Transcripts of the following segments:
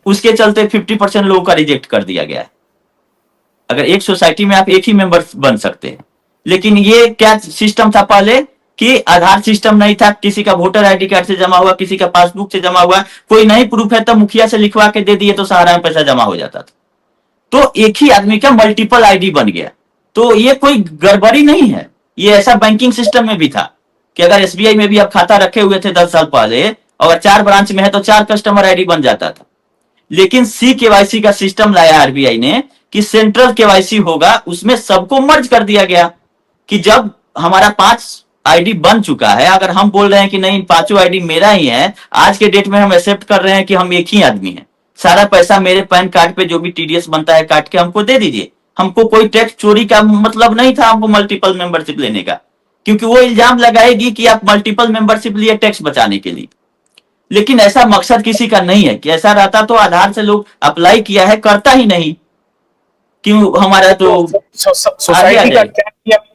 उसके चलते 50% लोगों का रिजेक्ट कर दिया गया है। अगर एक सोसाइटी में आप एक ही मेंबर बन सकते हैं, लेकिन ये क्या सिस्टम था पहले कि आधार सिस्टम नहीं था, किसी का वोटर आईडी कार्ड से जमा हुआ, किसी का पासबुक से जमा हुआ, कोई नहीं प्रूफ है तो मुखिया से लिखवा के दे दिए तो सहारा में पैसा जमा हो जाता था। तो एक ही आदमी का मल्टीपल आईडी बन गया। तो ये कोई गड़बड़ी नहीं है, ये ऐसा बैंकिंग सिस्टम में भी था कि अगर एसबीआई में भी आप खाता रखे हुए थे 10 साल पहले और 4 ब्रांच में है तो 4 कस्टमर आईडी बन जाता था। लेकिन सी केवाईसी का सिस्टम लाया आरबीआई ने कि सेंट्रल केवाईसी होगा, उसमें सबको मर्ज कर दिया गया कि जब हमारा 5 आईडी बन चुका है, अगर हम बोल रहे हैं कि नहीं 5 आईडी मेरा ही है, आज के डेट में हम एक्सेप्ट कर रहे हैं कि हम एक ही आदमी हैं, सारा पैसा मेरे पैन कार्ड पे जो भी टीडीएस बनता है काट के हमको दे दीजिए, हमको कोई टैक्स चोरी का मतलब नहीं था हमको मल्टीपल मेंबरशिप लेने का, क्योंकि वो इल्जाम लगाएगी कि आप मल्टीपल मेंबरशिप लिए टैक्स बचाने के लिए। लेकिन ऐसा मकसद किसी का नहीं है कि ऐसा रहता तो आधार से लोग अप्लाई किया है करता ही नहीं, क्यों हमारा तो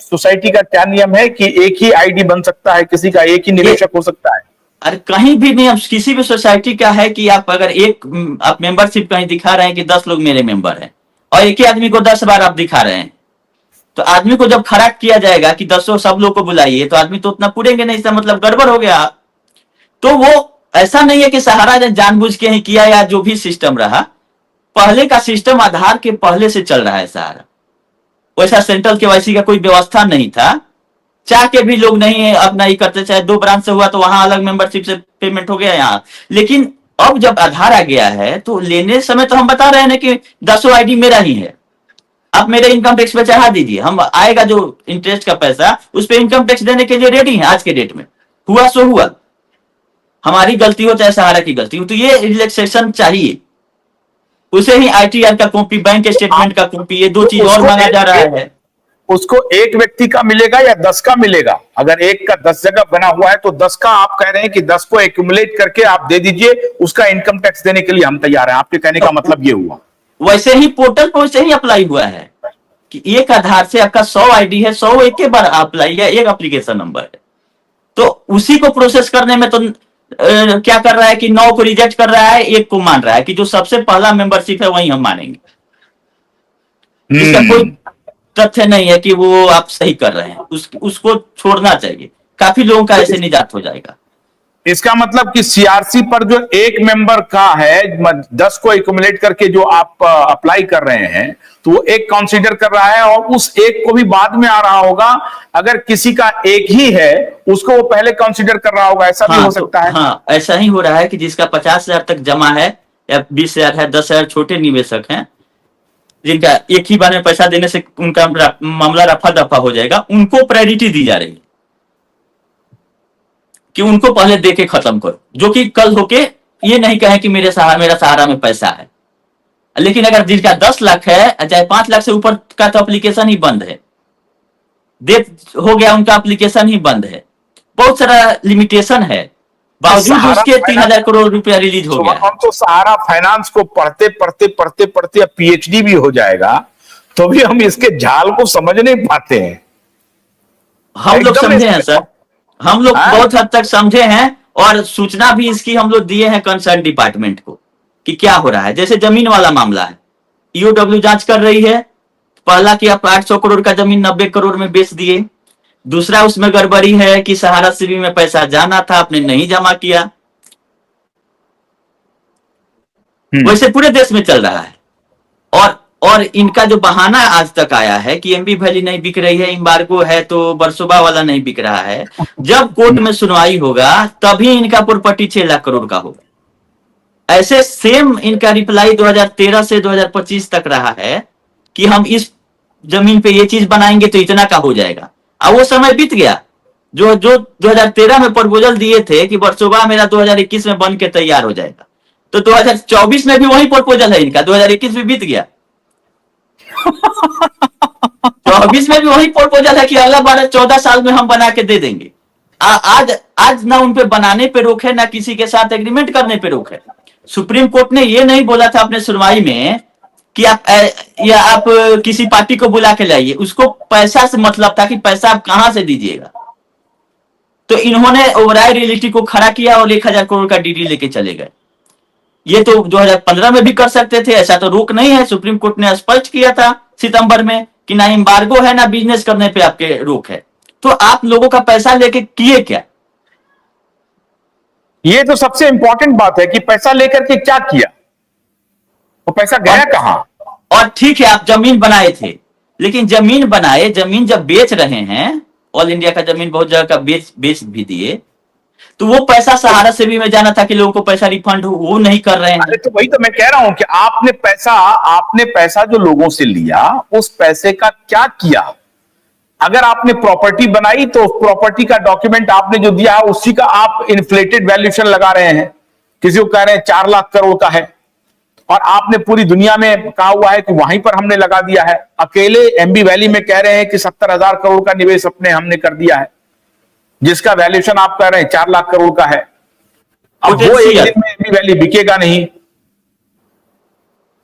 सोसाइटी का क्या नियम है कि एक ही आईडी बन सकता है, किसी का एक ही निवेशक हो सकता है? अरे कहीं भी नियम किसी भी सोसाइटी का है कि आप अगर आप मेंबरशिप कहीं दिखा रहे हैं कि 10 लोग मेरे मेंबर हैं और एक ही आदमी को 10 बार आप दिखा रहे हैं, तो आदमी को जब खड़ा किया जाएगा कि 10 सब लोग को बुलाइए तो आदमी तो उतना पूरेंगे नहीं, इसका मतलब गड़बड़ हो गया। तो वो ऐसा नहीं है कि सहारा ने जानबूझ के ही किया या जो भी सिस्टम रहा, पहले का सिस्टम आधार के पहले से चल रहा है सहारा, वैसा सेंट्रल केवाईसी का कोई व्यवस्था नहीं था, चाह के भी लोग नहीं अपना ही करते, चाहे 2 ब्रांच से हुआ तो वहां अलग मेंबरशिप से पेमेंट हो गया यहाँ। लेकिन अब जब आधार आ गया है तो लेने समय तो हम बता रहे हैं कि 10 आईडी मेरा ही है, आप मेरे इनकम टैक्स पे चढ़ा दीजिए, हम आएगा जो इंटरेस्ट का पैसा उस पर इनकम टैक्स देने के लिए रेडी है। आज के डेट में हुआ सो हुआ, हमारी गलती हो चाहे सहारा की गलती हो, तो ये रिलैक्सेशन चाहिए। उसे ही आईटीआर का कॉपी, बैंक स्टेटमेंट का कॉपी, ये 2 चीज और मांगा जा रहा है। उसको एक व्यक्ति का मिलेगा या 10 का मिलेगा? अगर एक का 10 जगह बना हुआ है तो 10 का आप कह रहे हैं कि 10 को एक्यूमुलेट करके आप दे दीजिए, उसका इनकम टैक्स देने के लिए हम तैयार हैं, आपके कहने का मतलब ये हुआ? वैसे ही पोर्टल पर वैसे ही अप्लाई हुआ है कि एक आधार से आपका 100 आईडी है, 100 एक बार अप्लाई है, एक एप्लीकेशन नंबर है, तो उसी को प्रोसेस करने में तो क्या कर रहा है कि 9 को रिजेक्ट कर रहा है, एक को मान रहा है कि जो सबसे पहला मेंबरशिप है वही हम मानेंगे। इसका कोई तथ्य नहीं है कि वो आप सही कर रहे हैं, उसको छोड़ना चाहिए, काफी लोगों का ऐसे निजात हो जाएगा। इसका मतलब कि सीआरसी पर जो एक मेंबर का है 10 को एक्यूमुलेट करके जो आप अप्लाई कर रहे हैं तो वो एक कंसीडर कर रहा है और उस एक को भी बाद में आ रहा होगा। अगर किसी का एक ही है उसको वो पहले कंसीडर कर रहा होगा, ऐसा भी हो सकता है। हाँ, ऐसा ही हो रहा है कि जिसका 50,000 तक जमा है या 20,000 है, 10,000 छोटे निवेशक हैं जिनका एक ही बार में पैसा देने से उनका मामला रफा दफा हो जाएगा, उनको प्रायोरिटी दी जा रही है कि उनको पहले दे के खत्म करो, जो कि कल होके ये नहीं कहे कि मेरा सहारा में पैसा है। लेकिन अगर जिसका 10 लाख है चाहे 5 लाख से ऊपर का तो एप्लीकेशन ही बंद है, डेथ हो गया उनका एप्लीकेशन ही बंद है, बहुत सारा लिमिटेशन है, बावजूद उसके 3,000 करोड़ रुपया रिलीज हो गया। हम तो सहारा फाइनेंस को पढ़ते पढ़ते पढ़ते पढ़ते अब पीएचडी भी हो जाएगा तो भी हम इसके जाल को समझ नहीं पाते हैं। हम लोग समझे हैं सर, हम लोग बहुत हद तक समझे हैं और सूचना भी इसकी हम लोग दिए हैं कंसर्न डिपार्टमेंट को कि क्या हो रहा है। जैसे जमीन वाला मामला है, ईओडब्ल्यू जांच कर रही है, पहला कि आप 800 करोड़ का जमीन 90 करोड़ में बेच दिए, दूसरा उसमें गड़बड़ी है कि सहारा सीबी में पैसा जाना था आपने नहीं जमा किया। वैसे पूरे देश में चल रहा है। और इनका जो बहाना आज तक आया है कि एमबी वैली नहीं बिक रही है, एम्बार्गो है तो बरसोबा वाला नहीं बिक रहा है, जब कोर्ट में सुनवाई होगा तभी इनका प्रॉपर्टी 6 लाख करोड़ का होगा। ऐसे सेम इनका रिप्लाई 2013 से 2025 तक रहा है कि हम इस जमीन पे ये चीज बनाएंगे तो इतना का हो जाएगा। अब वो समय बीत गया, जो 2013 में प्रपोजल दिए थे कि बरसोबा मेरा 2021 में बन के तैयार हो जाएगा, तो 2024 में भी वही प्रपोजल है इनका, 2021 भी बीत गया। 24 में भी वही प्रपोजल है कि अगला 14 साल में हम बना के दे देंगे। आज ना उन पे बनाने पे रोक है, ना किसी के साथ एग्रीमेंट करने पे रोक है। सुप्रीम कोर्ट ने ये नहीं बोला था अपने सुनवाई में कि आप किसी पार्टी को बुला के लाइए, उसको पैसा से मतलब था कि पैसा आप कहां से दीजिएगा। तो इन्होंने ओवरऑल रियलिटी को खड़ा किया और 1,000 करोड़ का डीडी लेके चले गए। ये तो 2015 में भी कर सकते थे, ऐसा तो रोक नहीं है। सुप्रीम कोर्ट ने स्पष्ट किया था सितंबर में कि ना एम्बार्गो है ना बिजनेस करने पे आपके रोक है। तो आप लोगों का पैसा लेके किए क्या? ये तो सबसे इंपॉर्टेंट बात है कि पैसा लेकर के क्या किया, वो पैसा गया कहां? और ठीक है आप जमीन बनाए थे, लेकिन जमीन बनाए, जमीन जब बेच रहे हैं, ऑल इंडिया का जमीन बहुत जगह का बेच बेच भी दिए, तो वो पैसा सहारा सेवी में जाना था कि लोगों को पैसा रिफंड हो, वो नहीं कर रहे हैं। अरे तो वही तो मैं कह रहा हूं कि आपने पैसा जो लोगों से लिया, उस पैसे का क्या किया? अगर आपने प्रॉपर्टी बनाई तो प्रॉपर्टी का डॉक्यूमेंट आपने जो दिया है उसी का आप इन्फ्लेटेड वैल्यूएशन लगा रहे हैं। किसी को कह रहे हैं 4 लाख करोड़ का है, और आपने पूरी दुनिया में कहा हुआ है कि वहीं पर हमने लगा दिया है। अकेले एमबी वैली में कह रहे हैं कि 70,000 करोड़ का निवेश अपने हमने कर दिया है, जिसका वैल्यूएशन आप कह रहे हैं 4 लाख करोड़ का है। अब वो एक दिन में एमबी वैली बिकेगा नहीं।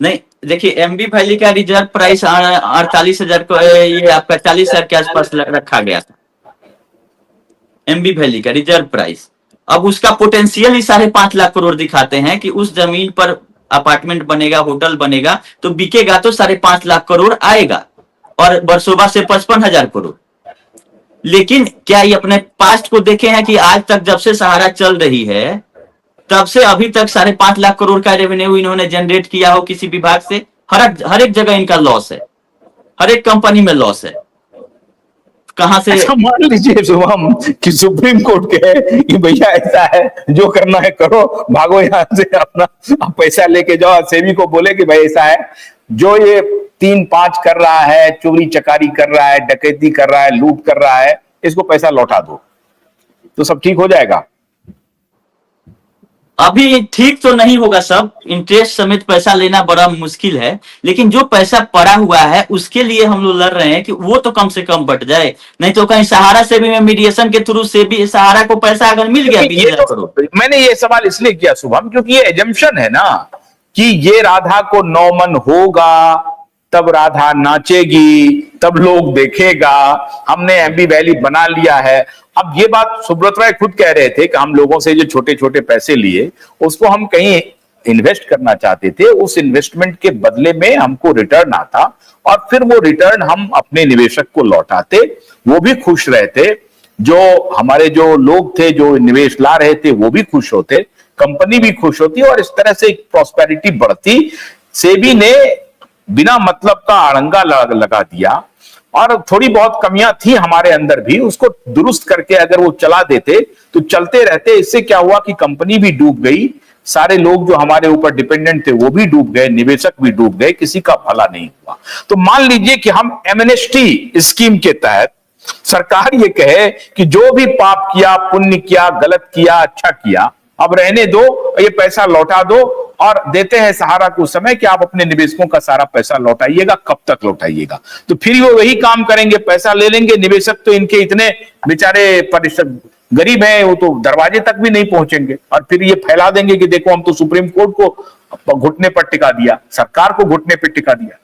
नहीं देखिए, एमबी वैली का रिजर्व प्राइस 48,000 को, ये आपका 40,000 के आसपास रखा गया था एमबी वैली का रिजर्व प्राइस। अब उसका पोटेंशियल ही 5.5 लाख करोड़ दिखाते हैं कि उस जमीन पर अपार्टमेंट बनेगा, होटल बनेगा, तो बिकेगा तो 5.5 लाख करोड़ आएगा, और बरसोबा से 55,000 करोड़। लेकिन क्या ये अपने पास्ट को देखे हैं कि आज तक जब से सहारा चल रही है तब से अभी तक 5.5 लाख करोड़ का रेवेन्यू इन्होंने जनरेट किया हो किसी विभाग से? हर एक जगह इनका लॉस है, हर एक कंपनी में लॉस है। कहां से? अच्छा मान लीजिए शुभम कि सुप्रीम कोर्ट कहे कि भैया ऐसा है, जो करना है करो, भागो यहां से, अपना पैसा लेके जाओ। सेबी को बोले कि भाई ऐसा है, जो ये 3-5 कर रहा है, चोरी चकारी कर रहा है, डकैती कर रहा है, लूट कर रहा है, इसको पैसा लौटा दो, तो सब ठीक हो जाएगा। अभी ठीक तो नहीं होगा, सब इंटरेस्ट समेत पैसा लेना बड़ा मुश्किल है, लेकिन जो पैसा पड़ा हुआ है उसके लिए हम लोग लड़ रहे हैं कि वो तो कम से कम बट जाए। नहीं तो कहीं सहारा से भी मीडिएशन के थ्रू से भी सहारा को पैसा अगर मिल गया 20,000 करोड़। मैंने ये सवाल इसलिए किया शुभम, क्योंकि ये एजम्पशन है ना कि ये राधा को 9 मन होगा, तब राधा नाचेगी, तब लोग देखेगा, हमने एमबी वैली बना लिया है। अब ये बात सुब्रत राय खुद कह रहे थे कि हम लोगों से जो छोटे छोटे पैसे लिए उसको हम कहीं इन्वेस्ट करना चाहते थे, उस इन्वेस्टमेंट के बदले में हमको रिटर्न आता, और फिर वो रिटर्न हम अपने निवेशक को लौटाते, वो भी खुश रहते, जो हमारे जो लोग थे जो निवेश ला रहे थे वो भी खुश होते, कंपनी भी खुश होती, और इस तरह से प्रॉस्पेरिटी बढ़ती। सेबी ने बिना मतलब का अड़ंगा लगा दिया, और थोड़ी बहुत कमियां थी हमारे अंदर भी, उसको दुरुस्त करके अगर वो चला देते तो चलते रहते। इससे क्या हुआ कि कंपनी भी डूब गई, सारे लोग जो हमारे ऊपर डिपेंडेंट थे वो भी डूब गए, निवेशक भी डूब गए, किसी का भला नहीं हुआ। तो मान लीजिए कि हम एमनेस्टी स्कीम के तहत सरकार ये कहे कि जो भी पाप किया, पुण्य किया, गलत किया, अच्छा किया, अब रहने दो, ये पैसा लौटा दो, और देते हैं सहारा को समय कि आप अपने निवेशकों का सारा पैसा लौटाइएगा। कब तक लौटाइएगा? तो फिर वो वही काम करेंगे, पैसा ले लेंगे। निवेशक तो इनके इतने बेचारे परिश्रम गरीब हैं, वो तो दरवाजे तक भी नहीं पहुंचेंगे, और फिर ये फैला देंगे कि देखो हम तो सुप्रीम कोर्ट को घुटने पर टिका दिया, सरकार को घुटने पर टिका दिया।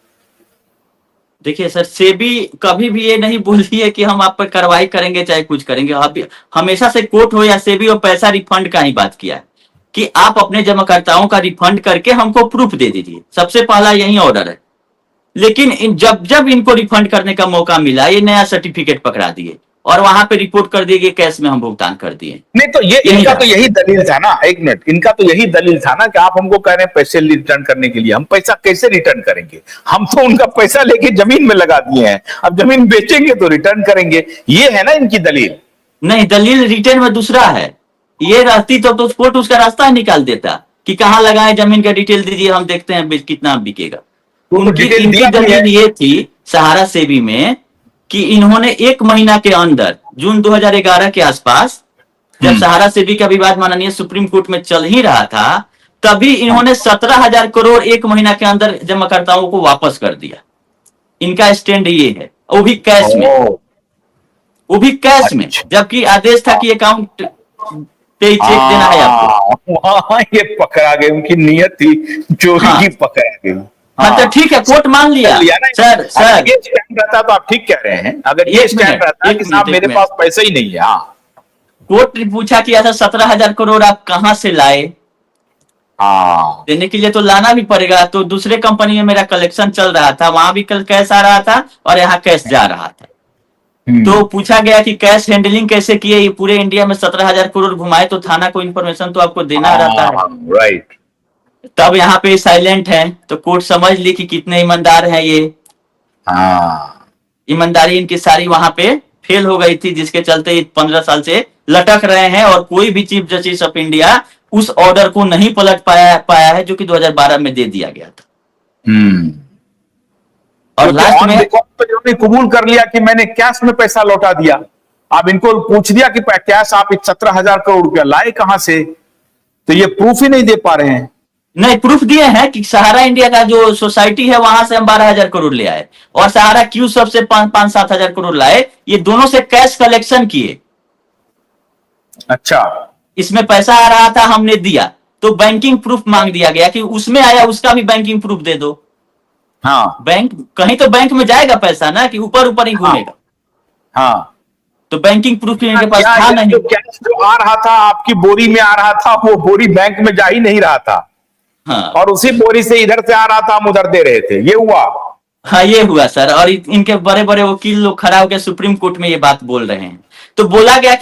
देखिए सर, सेबी कभी भी ये नहीं बोलती है कि हम आप पर कार्रवाई करेंगे चाहे कुछ करेंगे। अभी हमेशा से कोर्ट हो या सेबी हो, पैसा रिफंड का ही बात किया है कि आप अपने जमाकर्ताओं का रिफंड करके हमको प्रूफ दे दीजिए, सबसे पहला यही ऑर्डर है। लेकिन जब जब इनको रिफंड करने का मौका मिला, ये नया सर्टिफिकेट पकड़ा दिए और वहां पे रिपोर्ट कर दिए कि कैश में हम भुगतान कर दिए। नहीं तो ये इनका तो यही दलील था ना, एक मिनट, इनका तो यही दलील था ना कि आप हमको कह रहे हैं पैसे रिटर्न करने के लिए, हम पैसा कैसे रिटर्न करेंगे? हम तो उनका पैसा लेके जमीन में लगा दिए हैं, अब जमीन बेचेंगे तो रिटर्न करेंगे, ये है ना इनकी दलील। नहीं, दलील रिटर्न में दूसरा है। ये रहती तो कोर्ट उसका रास्ता निकाल देता कि कहां लगाए, जमीन का डिटेल दीजिए, हम देखते हैं कितना बिकेगा। उनकी दलील ये थी सहारा सेबी में कि इन्होंने 1 महीना के अंदर, जून 2011 के आसपास, जब सहारा सेबी का विवाद माननीय सुप्रीम कोर्ट में चल ही रहा था, तभी इन्होंने 17,000 करोड़ 1 महीना के अंदर जमाकर्ताओं को वापस कर दिया। इनका स्टैंड ये है, वो भी कैश में, वो भी कैश में, जबकि आदेश था कि अकाउंट पे चेक देना है आपको। वहां ये पकड़ा गए, उनकी नियत थी चोरी की, पकड़ा गई। हाँ तो ठीक है, कोर्ट मान लिया। सर ये स्टैंड रहता तो आप ठीक कह रहे हैं, अगर ये स्टैंड रहता कि साहब मेरे पास पैसा ही नहीं है। कोर्ट ने पूछा कि ऐसा 17,000 करोड़ आप कहां से लाए? हाँ। देने के लिए तो लाना भी पड़ेगा। तो दूसरे कंपनी में मेरा कलेक्शन चल रहा था, वहां भी कल कैश आ रहा था और यहाँ कैश जा रहा था। तो पूछा गया कि कैश हैंडलिंग कैसे किए, ये पूरे इंडिया में 17,000 करोड़ घुमाए, तो थाना को इन्फॉर्मेशन तो आपको देना रहता है। राइट। तब यहाँ पे साइलेंट है, तो कोर्ट समझ ली कि कितने ईमानदार हैं ये। हाँ। ईमानदारी इनकी सारी वहां पे फेल हो गई थी, जिसके चलते 15 साल से लटक रहे हैं और कोई भी चीफ जस्टिस ऑफ इंडिया उस ऑर्डर को नहीं पलट पाया है जो कि 2012 में दे दिया गया था। और लास्ट में इन्होंने कबूल कर लिया कि मैंने कैश में पैसा लौटा दिया। अब इनको पूछ दिया कि कैश आप 17,000 करोड़ रुपया लाए कहां से, तो ये प्रूफ ही नहीं दे पा रहे हैं। नहीं, प्रूफ दिए हैं कि सहारा इंडिया का जो सोसाइटी है वहां से हम 12,000 करोड़ ले आए और सहारा क्यू सब से 5-7 हजार करोड़ लाए। ये दोनों से कैश कलेक्शन किए। अच्छा। इसमें पैसा आ रहा था, हमने दिया, तो बैंकिंग प्रूफ मांग दिया गया कि उसमें आया उसका भी बैंकिंग प्रूफ दे दो। हाँ। बैंक कहीं तो बैंक में जाएगा पैसा ना, कि ऊपर ऊपर ही घूमेगा। हाँ। तो बैंकिंग प्रूफ इनके पास था नहीं। जो कैश जो आ रहा था आपकी बोरी में आ रहा था, वो बोरी बैंक में जा ही नहीं रहा था। हाँ। और उसी बोरी से इधर से आ रहा था, हम उधर दे रहे थे, ये हुआ। हाँ, ये हुआ सर। और इनके बड़े बड़े वकील लोग खड़ा होकर सुप्रीम कोर्ट में ये बात बोल रहे हैं। तो बोला गया